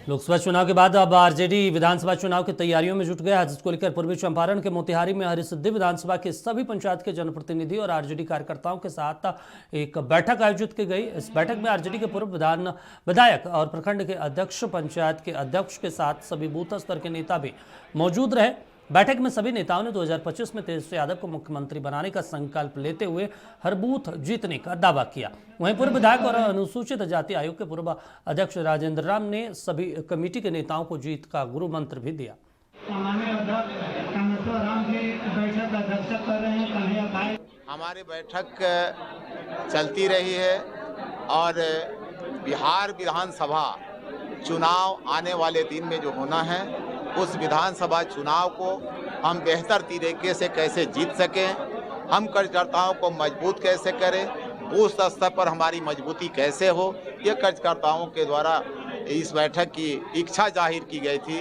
लोकसभा चुनाव के बाद अब आरजेडी विधानसभा चुनाव की तैयारियों में जुट गया है, जिसको लेकर पूर्वी चंपारण के मोतिहारी में हरिसिद्धि विधानसभा के सभी पंचायत के जनप्रतिनिधि और आरजेडी कार्यकर्ताओं के साथ एक बैठक आयोजित की गई। इस बैठक में आरजेडी के पूर्व विधायक और प्रखंड के अध्यक्ष, पंचायत के अध्यक्ष के साथ सभी बूथ स्तर के नेता भी मौजूद रहे। बैठक में सभी नेताओं ने 2025 में तेजस्वी यादव को मुख्यमंत्री बनाने का संकल्प लेते हुए हर बूथ जीतने का दावा किया। वहीं पूर्व विधायक और अनुसूचित जाति आयोग के पूर्व अध्यक्ष राजेंद्र राम ने सभी कमेटी के नेताओं को जीत का गुरु मंत्र भी दिया। हमारी बैठक चलती रही है और बिहार विधानसभा चुनाव आने वाले दिन में जो होना है, उस विधानसभा चुनाव को हम बेहतर तरीके से कैसे जीत सकें, हम कार्यकर्ताओं को मजबूत कैसे करें, बूथ स्तर पर हमारी मजबूती कैसे हो, ये कार्यकर्ताओं के द्वारा इस बैठक की इच्छा जाहिर की गई थी।